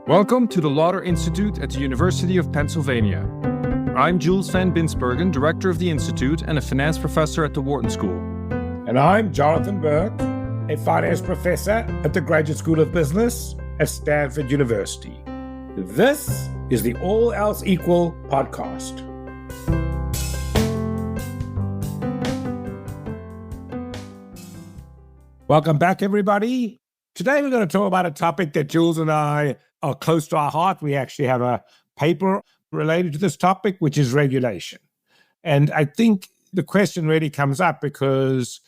Welcome to the Lauder Institute at the University of Pennsylvania. I'm Jules van Binsbergen, director of the Institute and a finance professor at the Wharton School. And I'm Jonathan Berk, a finance professor at the Graduate School of Business at Stanford University. This is the All Else Equal podcast. Welcome back, everybody. Today we're going to talk about a topic that Jules and I are close to our heart. We actually have a paper related to this topic, which is regulation. And I think the question really comes up because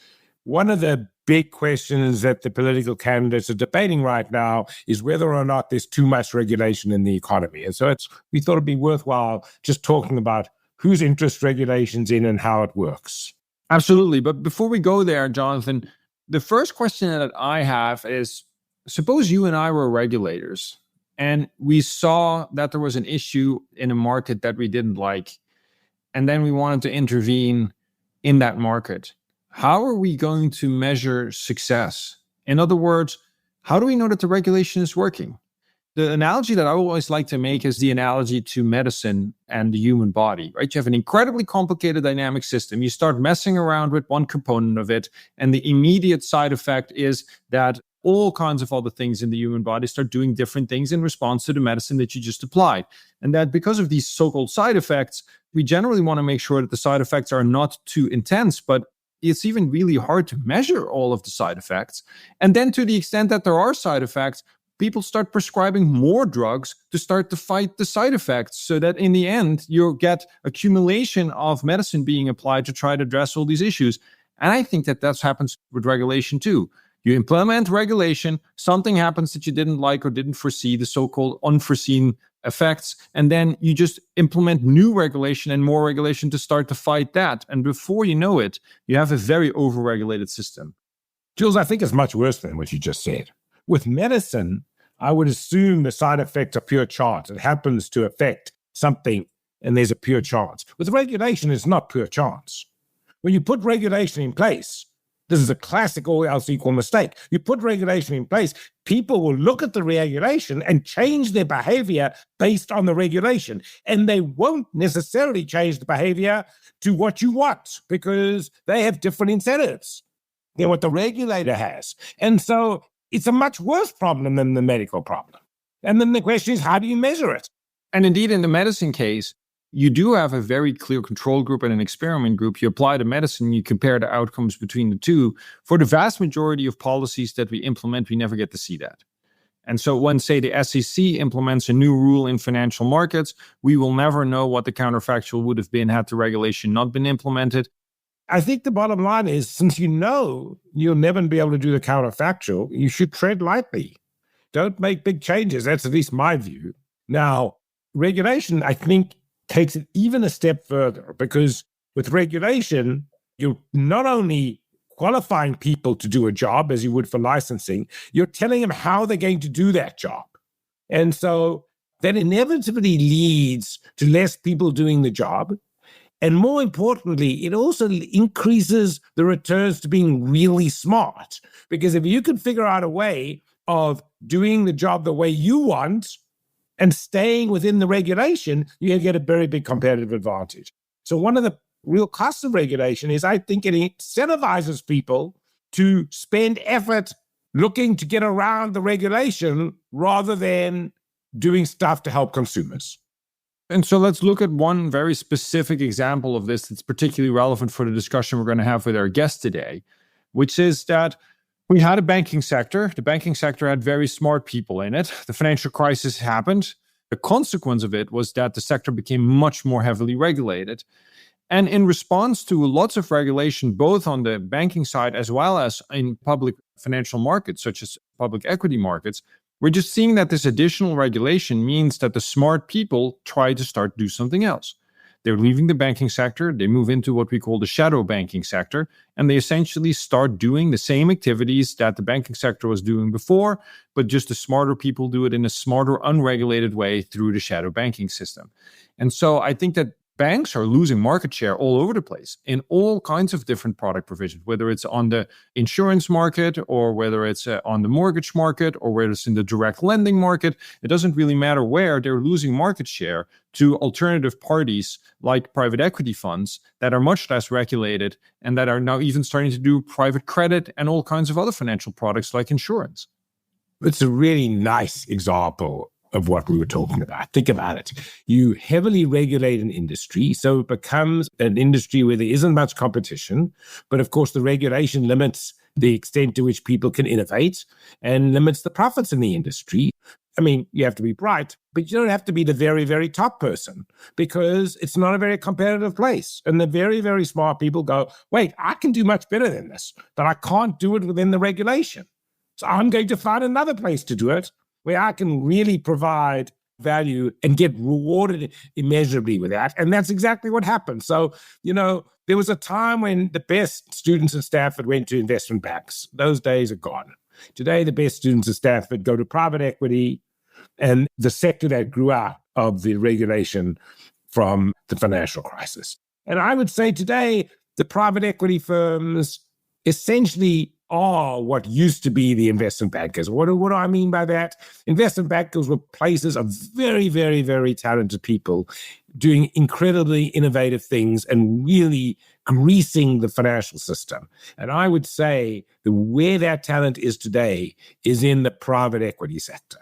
one of the big questions that the political candidates are debating right now is whether or not there's too much regulation in the economy. And so we thought it'd be worthwhile just talking about whose interest regulation's in and how it works. Absolutely. But before we go there, Jonathan, the first question that I have is, suppose you and I were regulators and we saw that there was an issue in a market that we didn't like, and then we wanted to intervene in that market. How are we going to measure success? In other words, how do we know that the regulation is working? The analogy that I always like to make is the analogy to medicine and the human body, right? You have an incredibly complicated dynamic system. You start messing around with one component of it, and the immediate side effect is that all kinds of other things in the human body start doing different things in response to the medicine that you just applied. And that because of these so-called side effects, we generally want to make sure that the side effects are not too intense, but it's even really hard to measure all of the side effects. And then to the extent that there are side effects, people start prescribing more drugs to start to fight the side effects so that in the end, you'll get accumulation of medicine being applied to try to address all these issues. And I think that that happens with regulation too. You implement regulation, something happens that you didn't like or didn't foresee, the so-called unforeseen effects, and then you just implement new regulation and more regulation to start to fight that. And before you know it, you have a very overregulated system. Jules, I think it's much worse than what you just said. With medicine, I would assume the side effects are pure chance. It happens to affect something and there's a pure chance. With regulation, it's not pure chance. When you put regulation in place, this is a classic all else equal mistake. You put regulation in place, people will look at the regulation and change their behavior based on the regulation. And they won't necessarily change the behavior to what you want because they have different incentives than what the regulator has. And so it's a much worse problem than the medical problem. And then the question is, how do you measure it? And indeed, in the medicine case, you do have a very clear control group and an experiment group. You apply the medicine, you compare the outcomes between the two. For the vast majority of policies that we implement, we never get to see that. And so when, say, the SEC implements a new rule in financial markets, we will never know what the counterfactual would have been had the regulation not been implemented. I think the bottom line is, since you know you'll never be able to do the counterfactual, you should tread lightly. Don't make big changes. That's at least my view. Now, regulation, I think, takes it even a step further because with regulation, you're not only qualifying people to do a job as you would for licensing, you're telling them how they're going to do that job. And so that inevitably leads to less people doing the job. And more importantly, it also increases the returns to being really smart. Because if you can figure out a way of doing the job the way you want and staying within the regulation, you get a very big competitive advantage. So one of the real costs of regulation is I think it incentivizes people to spend effort looking to get around the regulation rather than doing stuff to help consumers. And so let's look at one very specific example of this that's particularly relevant for the discussion we're going to have with our guest today, which is that we had a banking sector. The banking sector had very smart people in it. The financial crisis happened. The consequence of it was that the sector became much more heavily regulated. And in response to lots of regulation, both on the banking side as well as in public financial markets, such as public equity markets, we're just seeing that this additional regulation means that the smart people try to start do something else. They're leaving the banking sector, they move into what we call the shadow banking sector, and they essentially start doing the same activities that the banking sector was doing before, but just the smarter people do it in a smarter, unregulated way through the shadow banking system. And so I think that banks are losing market share all over the place in all kinds of different product provisions, whether it's on the insurance market or whether it's on the mortgage market or whether it's in the direct lending market. It doesn't really matter where. They're losing market share to alternative parties like private equity funds that are much less regulated and that are now even starting to do private credit and all kinds of other financial products like insurance. It's a really nice example of what we were talking about. Think about it. You heavily regulate an industry, so it becomes an industry where there isn't much competition. But of course, the regulation limits the extent to which people can innovate and limits the profits in the industry. I mean, you have to be bright, but you don't have to be the very, very top person because it's not a very competitive place. And the very, very smart people go, wait, I can do much better than this, but I can't do it within the regulation. So I'm going to find another place to do it where I can really provide value and get rewarded immeasurably with that. And that's exactly what happened. So, there was a time when the best students at Stanford went to investment banks. Those days are gone. Today, the best students at Stanford go to private equity and the sector that grew out of the regulation from the financial crisis. And I would say today, the private equity firms essentially are what used to be the investment bankers. What do I mean by that? Investment bankers were places of very, very, very talented people doing incredibly innovative things and really greasing the financial system. And I would say that where that talent is today is in the private equity sector.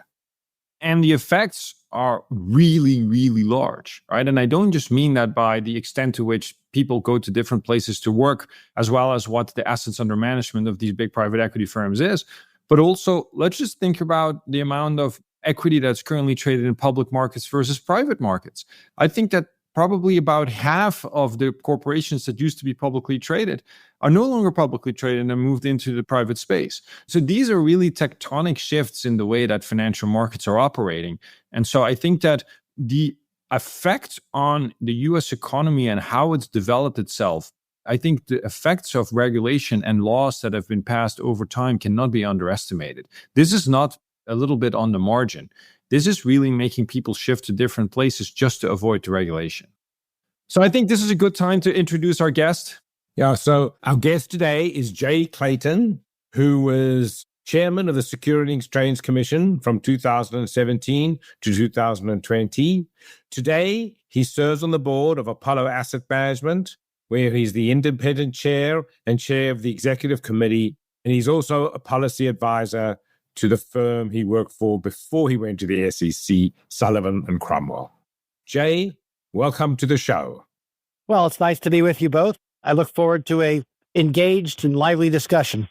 And the effects are really, really large, right? And I don't just mean that by the extent to which people go to different places to work, as well as what the assets under management of these big private equity firms is. But also, let's just think about the amount of equity that's currently traded in public markets versus private markets. I think that probably about half of the corporations that used to be publicly traded are no longer publicly traded and moved into the private space. So these are really tectonic shifts in the way that financial markets are operating. And so I think that the effect on the US economy and how it's developed itself, I think the effects of regulation and laws that have been passed over time cannot be underestimated. This is not a little bit on the margin. This is really making people shift to different places just to avoid the regulation. So I think this is a good time to introduce our guest. Yeah, so our guest today is Jay Clayton, who was chairman of the Securities and Exchange Commission from 2017 to 2020. Today, he serves on the board of Apollo Asset Management, where he's the independent chair and chair of the executive committee. And he's also a policy advisor to the firm he worked for before he went to the SEC, Sullivan and Cromwell. Jay, welcome to the show. Well, it's nice to be with you both. I look forward to a engaged and lively discussion.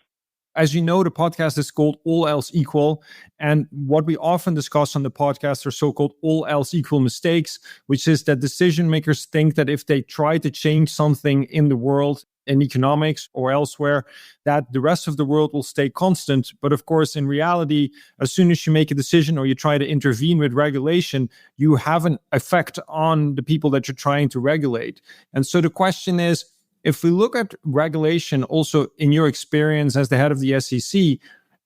As you know, the podcast is called All Else Equal. And what we often discuss on the podcast are so-called all else equal mistakes, which is that decision makers think that if they try to change something in the world, in economics or elsewhere, that the rest of the world will stay constant. But of course, in reality, as soon as you make a decision or you try to intervene with regulation, you have an effect on the people that you're trying to regulate. And so the question is, if we look at regulation also in your experience as the head of the SEC,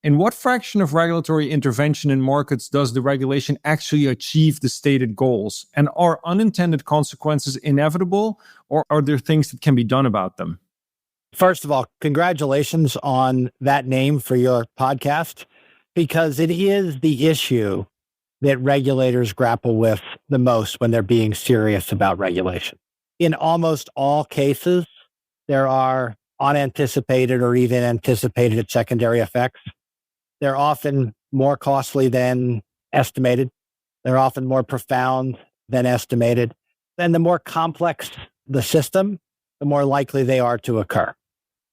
in what fraction of regulatory intervention in markets does the regulation actually achieve the stated goals? And are unintended consequences inevitable, or are there things that can be done about them? First of all, congratulations on that name for your podcast, because it is the issue that regulators grapple with the most when they're being serious about regulation. In almost all cases, there are unanticipated or even anticipated secondary effects. They're often more costly than estimated. They're often more profound than estimated. And the more complex the system, the more likely they are to occur.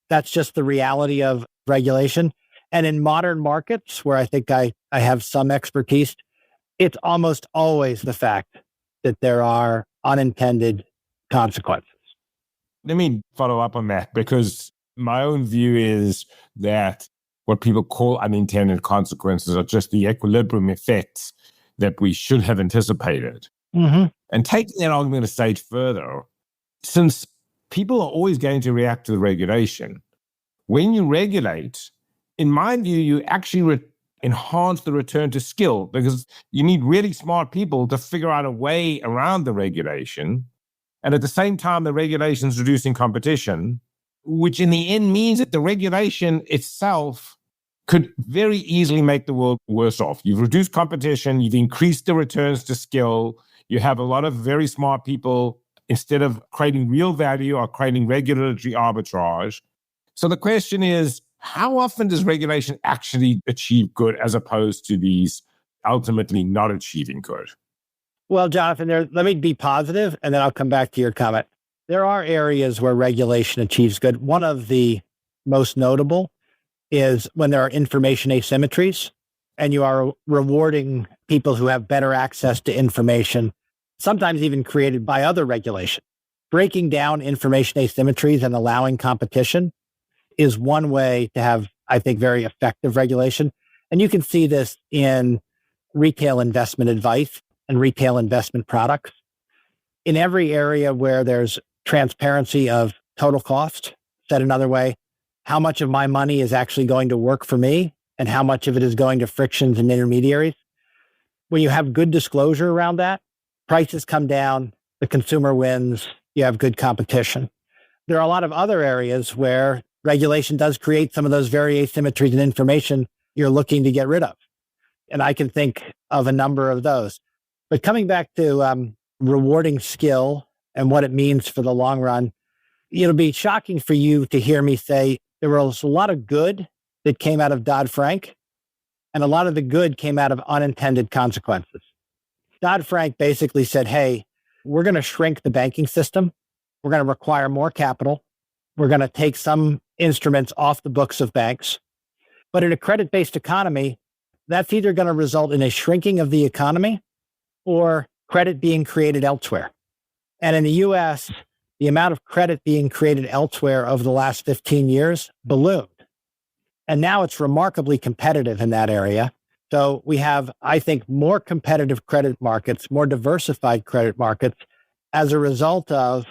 That's just the reality of regulation. And in modern markets, where I think I have some expertise, it's almost always the fact that there are unintended consequences. Let me follow up on that, because my own view is that what people call unintended consequences are just the equilibrium effects that we should have anticipated. Mm-hmm. And taking that argument a stage further, since people are always going to react to the regulation, when you regulate, in my view, you actually enhance the return to skill, because you need really smart people to figure out a way around the regulation. And at the same time, the regulation is reducing competition, which in the end means that the regulation itself could very easily make the world worse off. You've reduced competition, you've increased the returns to skill, you have a lot of very smart people, instead of creating real value, are creating regulatory arbitrage. So the question is, how often does regulation actually achieve good as opposed to these ultimately not achieving good? Well, Jonathan, let me be positive, and then I'll come back to your comment. There are areas where regulation achieves good. One of the most notable is when there are information asymmetries, and you are rewarding people who have better access to information, sometimes even created by other regulation. Breaking down information asymmetries and allowing competition is one way to have, I think, very effective regulation. And you can see this in retail investment advice and retail investment products. In every area where there's transparency of total cost, said another way, how much of my money is actually going to work for me and how much of it is going to frictions and intermediaries. When you have good disclosure around that, prices come down, the consumer wins, you have good competition. There are a lot of other areas where regulation does create some of those very asymmetries in information you're looking to get rid of. And I can think of a number of those. But coming back to rewarding skill and what it means for the long run, it'll be shocking for you to hear me say there was a lot of good that came out of Dodd-Frank, and a lot of the good came out of unintended consequences. Dodd-Frank basically said, hey, we're going to shrink the banking system. We're going to require more capital. We're going to take some instruments off the books of banks. But in a credit-based economy, that's either going to result in a shrinking of the economy or credit being created elsewhere. And in the US, the amount of credit being created elsewhere over the last 15 years ballooned. And now it's remarkably competitive in that area. So we have, I think, more competitive credit markets, more diversified credit markets as a result of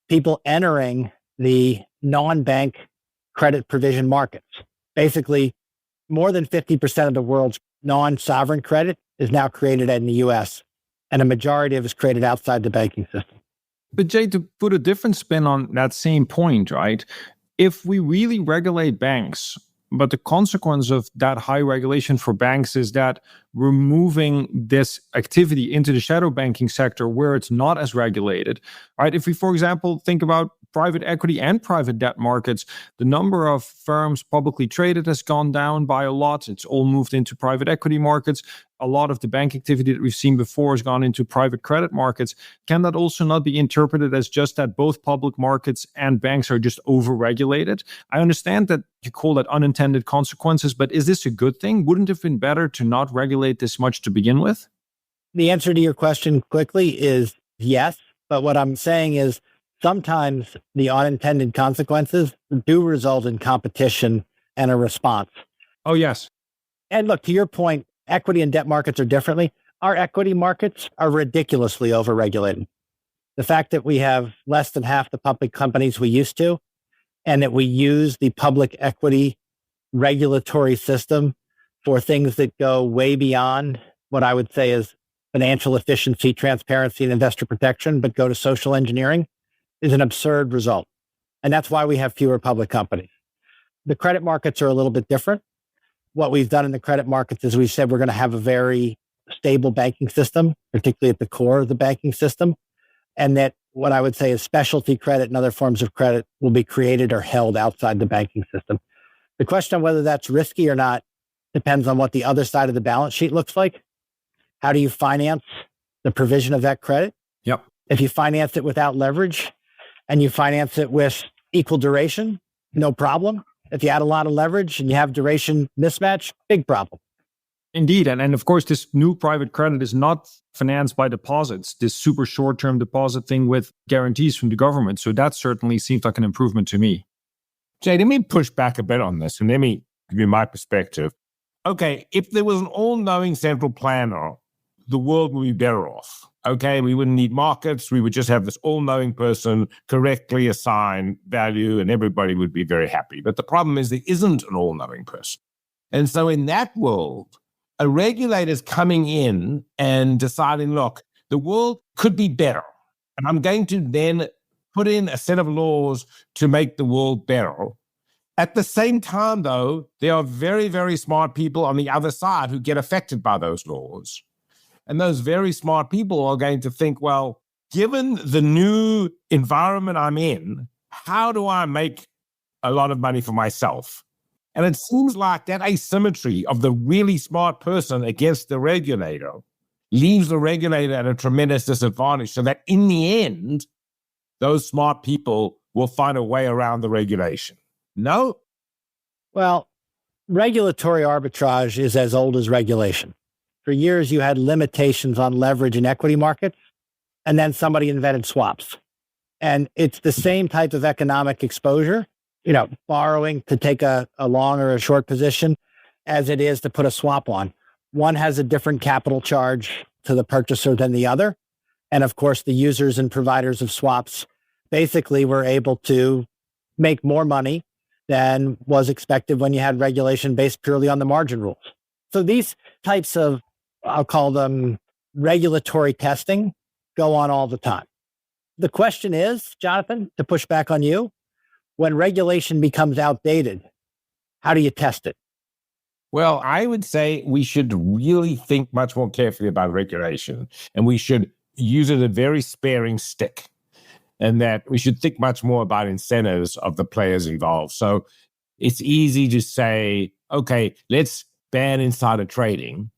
people entering the non-bank credit provision markets. Basically, more than 50% of the world's non-sovereign credit is now created in the US, and a majority of it is created outside the banking system. But Jay, to put a different spin on that same point, right? If we really regulate banks, but the consequence of that high regulation for banks is that we're moving this activity into the shadow banking sector where it's not as regulated, right? If we, for example, think about private equity and private debt markets, the number of firms publicly traded has gone down by a lot. It's all moved into private equity markets. A lot of the bank activity that we've seen before has gone into private credit markets. Can that also not be interpreted as just that both public markets and banks are just overregulated? I understand that you call that unintended consequences, but is this a good thing? Wouldn't it have been better to not regulate this much to begin with? The answer to your question quickly is yes. But what I'm saying is sometimes the unintended consequences do result in competition and a response. Oh, yes. And look, to your point, equity and debt markets are differently. Our equity markets are ridiculously overregulated. The fact that we have less than half the public companies we used to, and that we use the public equity regulatory system for things that go way beyond what I would say is financial efficiency, transparency, and investor protection, but go to social engineering, is an absurd result. And that's why we have fewer public companies. The credit markets are a little bit different. What we've done in the credit markets is we said we're going to have a very stable banking system, particularly at the core of the banking system, and that what I would say is specialty credit and other forms of credit will be created or held outside the banking system. The question of whether that's risky or not depends on what the other side of the balance sheet looks like. How do you finance the provision of that credit? Yep. If you finance it without leverage and you finance it with equal duration, no problem. If you add a lot of leverage and you have duration mismatch, big problem. Indeed. And of course, this new private credit is not financed by deposits, this super short-term deposit thing with guarantees from the government. So that certainly seems like an improvement to me. Jay, let me push back a bit on this and let me give you my perspective. Okay, if there was an all-knowing central planner, the world would be better off. Okay, we wouldn't need markets. We would just have this all-knowing person correctly assign value and everybody would be very happy. But the problem is there isn't an all-knowing person. And so in that world, a regulator's coming in and deciding, look, the world could be better. and I'm going to then put in a set of laws to make the world better. At the same time, though, there are very, very smart people on the other side who get affected by those laws. And those very smart people are going to think, well, given the new environment I'm in, how do I make a lot of money for myself? And it seems like that asymmetry of the really smart person against the regulator leaves the regulator at a tremendous disadvantage, so that in the end, those smart people will find a way around the regulation. No? Well, regulatory arbitrage is as old as regulation. For years, you had limitations on leverage in equity markets, and then somebody invented swaps. And it's the same type of economic exposure, borrowing to take a long or a short position, as it is to put a swap on. One has a different capital charge to the purchaser than the other. And of course, the users and providers of swaps basically were able to make more money than was expected when you had regulation based purely on the margin rules. So these types of, I'll call them regulatory testing, go on all the time. The question is, Jonathan, to push back on you, when regulation becomes outdated, how do you test it? Well, I would say we should really think much more carefully about regulation, and we should use it a very sparing stick, and that we should think much more about incentives of the players involved. So it's easy to say, okay, let's ban insider trading.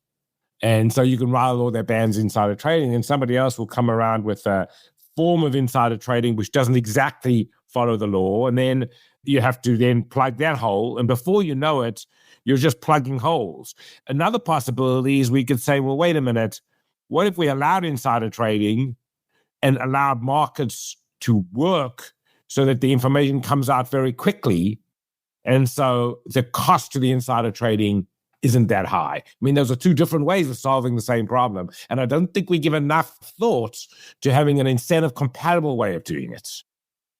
And so you can write a law that bans insider trading, and somebody else will come around with a form of insider trading which doesn't exactly follow the law. And then you have to then plug that hole. And before you know it, you're just plugging holes. Another possibility is we could say, well, wait a minute. What if we allowed insider trading and allowed markets to work so that the information comes out very quickly? And so the cost to the insider trading isn't that high. I mean, those are two different ways of solving the same problem. And I don't think we give enough thought to having an incentive-compatible way of doing it.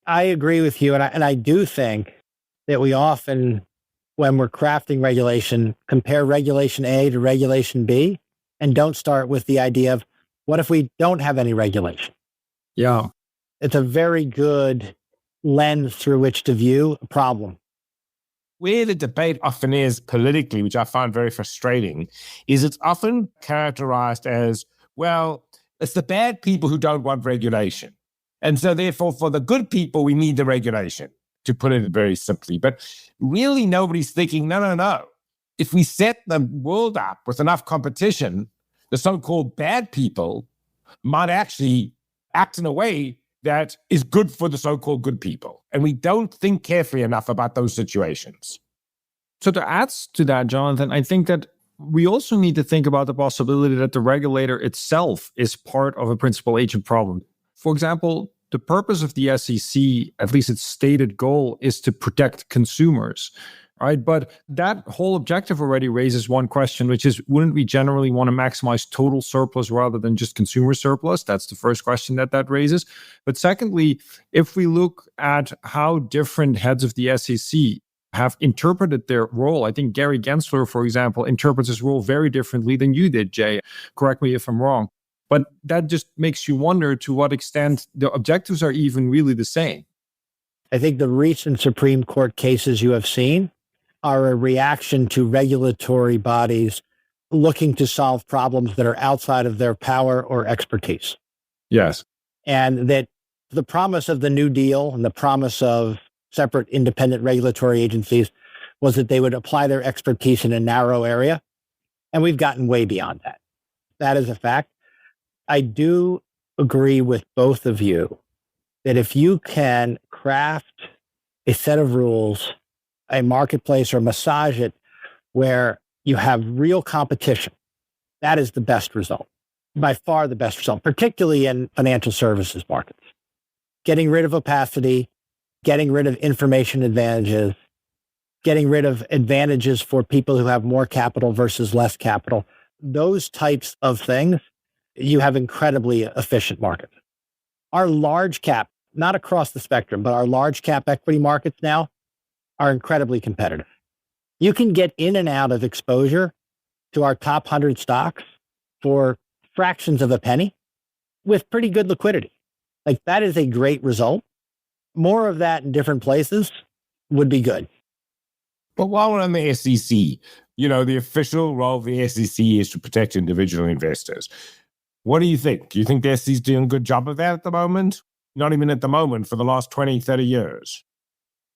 I agree with you. And I do think that we often, when we're crafting regulation, compare regulation A to regulation B and don't start with the idea of what if we don't have any regulation? Yeah. It's a very good lens through which to view a problem. Where the debate often is politically, which I find very frustrating, is it's often characterized as, well, it's the bad people who don't want regulation. And so therefore, for the good people, we need the regulation, to put it very simply. But really, nobody's thinking, no. If we set the world up with enough competition, the so-called bad people might actually act in a way that is good for the so-called good people. And we don't think carefully enough about those situations. So to add to that, Jonathan, I think that we also need to think about the possibility that the regulator itself is part of a principal agent problem. For example, the purpose of the SEC, at least its stated goal, is to protect consumers, right? But that whole objective already raises one question, which is, wouldn't we generally want to maximize total surplus rather than just consumer surplus? That's the first question that raises. But secondly, if we look at how different heads of the SEC have interpreted their role, I think Gary Gensler, for example, interprets his role very differently than you did, Jay. Correct me if I'm wrong. But that just makes you wonder to what extent the objectives are even really the same. I think the recent Supreme Court cases you have seen are a reaction to regulatory bodies looking to solve problems that are outside of their power or expertise. Yes. And that the promise of the New Deal and the promise of separate independent regulatory agencies was that they would apply their expertise in a narrow area. And we've gotten way beyond that. That is a fact. I do agree with both of you that if you can craft a set of rules, a marketplace, or massage it where you have real competition, that is the best result, by far the best result, particularly in financial services markets. Getting rid of opacity, getting rid of information advantages, getting rid of advantages for people who have more capital versus less capital, those types of things, you have incredibly efficient markets. Our large cap, not across the spectrum, but our large cap equity markets now are incredibly competitive. You can get in and out of exposure to our top 100 stocks for fractions of a penny with pretty good liquidity. Like, that is a great result. More of that in different places would be good. But while we're on the SEC, the official role of the SEC is to protect individual investors. What do you think? Do you think the SEC is doing a good job of that at the moment? Not even at the moment, for the last 20, 30 years.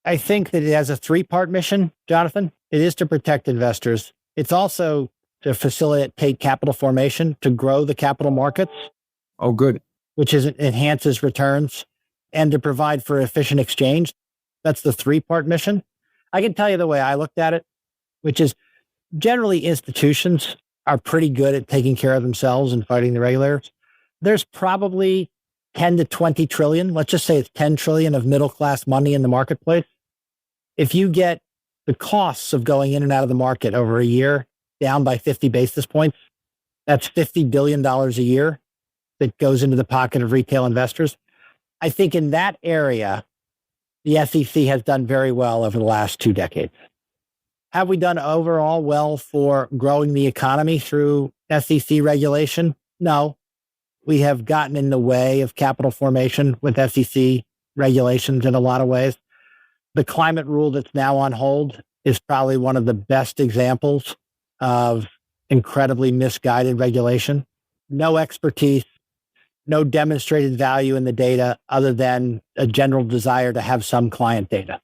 I think that it has a three-part mission, Jonathan. It is to protect investors. It's also to facilitate capital formation, to grow the capital markets. Oh, good. Which enhances returns, and to provide for efficient exchange. That's the three-part mission. I can tell you the way I looked at it, which is generally institutions are pretty good at taking care of themselves and fighting the regulators. There's probably 10 to 20 trillion, let's just say it's 10 trillion of middle-class money in the marketplace. If you get the costs of going in and out of the market over a year down by 50 basis points, that's $50 billion a year that goes into the pocket of retail investors. I think in that area, the SEC has done very well over the last 2 decades. Have we done overall well for growing the economy through SEC regulation? No. We have gotten in the way of capital formation with SEC regulations in a lot of ways. The climate rule that's now on hold is probably one of the best examples of incredibly misguided regulation. No expertise, no demonstrated value in the data other than a general desire to have some client data.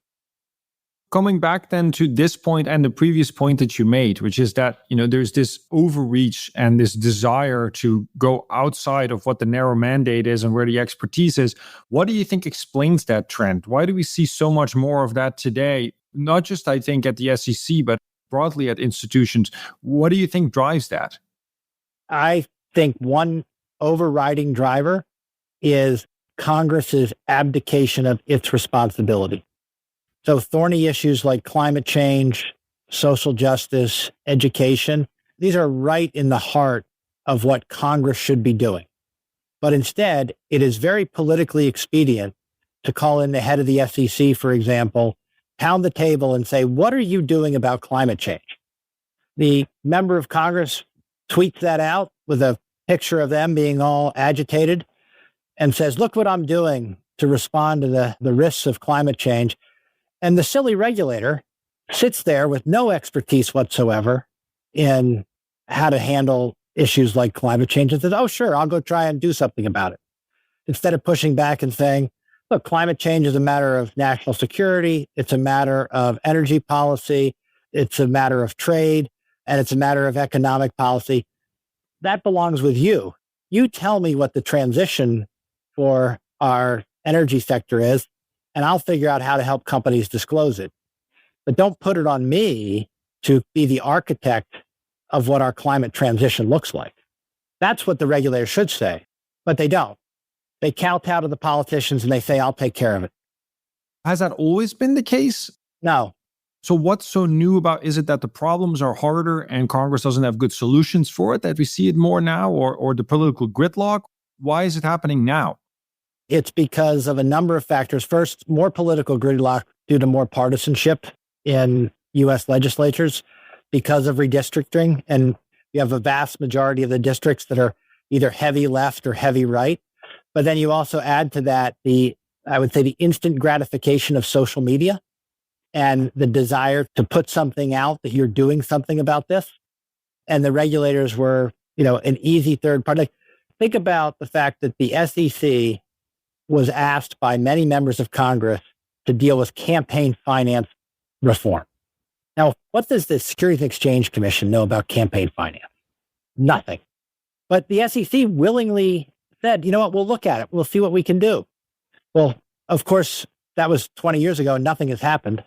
Coming back then to this point and the previous point that you made, which is that, there's this overreach and this desire to go outside of what the narrow mandate is and where the expertise is. What do you think explains that trend? Why do we see so much more of that today? Not just, I think, at the SEC, but broadly at institutions. What do you think drives that? I think one overriding driver is Congress's abdication of its responsibility. So thorny issues like climate change, social justice, education, these are right in the heart of what Congress should be doing. But instead, it is very politically expedient to call in the head of the SEC, for example, pound the table and say, what are you doing about climate change? The member of Congress tweets that out with a picture of them being all agitated and says, look what I'm doing to respond to the risks of climate change. And the silly regulator sits there with no expertise whatsoever in how to handle issues like climate change and says, oh, sure, I'll go try and do something about it. Instead of pushing back and saying, look, climate change is a matter of national security. It's a matter of energy policy. It's a matter of trade. And it's a matter of economic policy. That belongs with you. You tell me what the transition for our energy sector is, and I'll figure out how to help companies disclose it. But don't put it on me to be the architect of what our climate transition looks like. That's what the regulators should say, but they don't. They kowtow to the politicians and they say, I'll take care of it. Has that always been the case? No. So what's so new about, is it that the problems are harder and Congress doesn't have good solutions for it, that we see it more now, or the political gridlock? Why is it happening now? It's because of a number of factors. First, more political gridlock due to more partisanship in U.S. legislatures because of redistricting. And you have a vast majority of the districts that are either heavy left or heavy right. But then you also add to that the instant gratification of social media and the desire to put something out that you're doing something about this. And the regulators were, an easy third party. Think about the fact that the SEC was asked by many members of Congress to deal with campaign finance reform. Now, what does the Securities and Exchange Commission know about campaign finance? Nothing. But the SEC willingly said, you know what, we'll look at it. We'll see what we can do. Well, of course, that was 20 years ago. Nothing has happened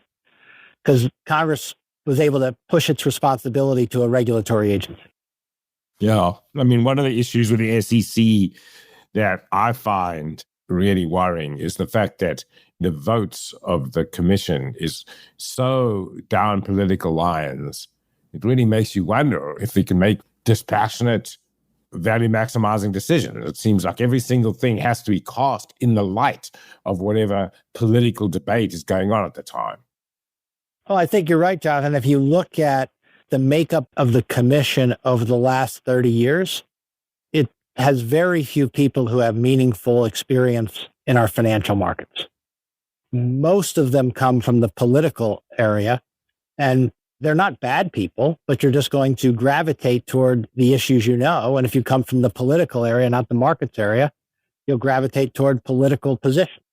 because Congress was able to push its responsibility to a regulatory agency. Yeah. I mean, one of the issues with the SEC that I find really worrying is the fact that the votes of the commission is so down political lines. It really makes you wonder if we can make dispassionate, value maximizing decisions. It seems like every single thing has to be cast in the light of whatever political debate is going on at the time. Well, I think you're right, Jonathan. If you look at the makeup of the commission over the last 30 years, it has very few people who have meaningful experience in our financial markets. Most of them come from the political area, and they're not bad people, but you're just going to gravitate toward the issues you know. And if you come from the political area, not the markets area, you'll gravitate toward political positions.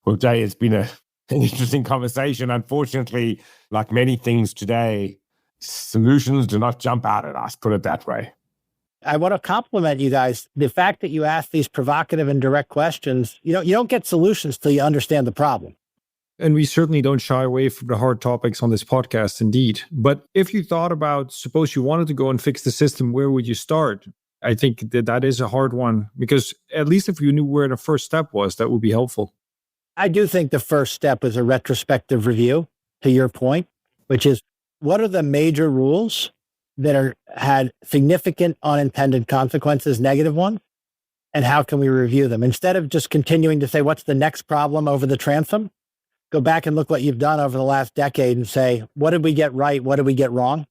Well, Jay, it's been an interesting conversation. Unfortunately, like many things today, solutions do not jump out at us, put it that way. I want to compliment you guys. The fact that you ask these provocative and direct questions, you don't get solutions till you understand the problem. And we certainly don't shy away from the hard topics on this podcast, indeed. But if you thought about, suppose you wanted to go and fix the system, where would you start? I think that is a hard one, because at least if you knew where the first step was, that would be helpful. I do think the first step is a retrospective review, to your point, which is what are the major rules that had significant unintended consequences, negative ones, and how can we review them? Instead of just continuing to say, what's the next problem over the transom? Go back and look what you've done over the last decade and say, what did we get right? What did we get wrong?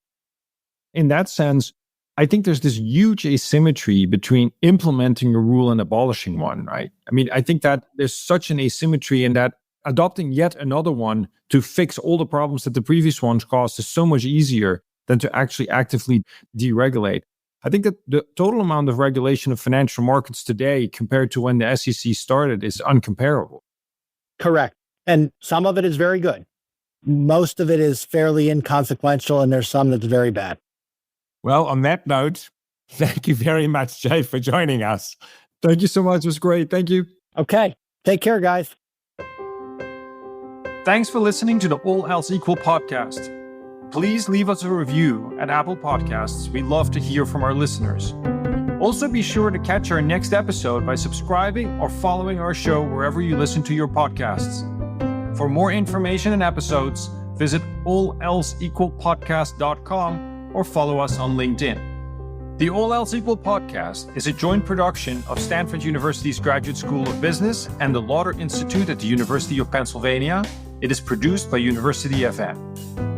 In that sense, I think there's this huge asymmetry between implementing a rule and abolishing one, right? I mean, I think that there's such an asymmetry in that adopting yet another one to fix all the problems that the previous ones caused is so much easier than to actually actively deregulate. I think that the total amount of regulation of financial markets today compared to when the SEC started is uncomparable. Correct. And some of it is very good. Most of it is fairly inconsequential, and there's some that's very bad. Well, on that note, thank you very much, Jay, for joining us. Thank you so much. It was great. Thank you. Okay. Take care, guys. Thanks for listening to the All Else Equal podcast. Please leave us a review at Apple Podcasts. We'd love to hear from our listeners. Also, be sure to catch our next episode by subscribing or following our show wherever you listen to your podcasts. For more information and episodes, visit allelseequalpodcast.com or follow us on LinkedIn. The All Else Equal podcast is a joint production of Stanford University's Graduate School of Business and the Lauder Institute at the University of Pennsylvania. It is produced by University FM.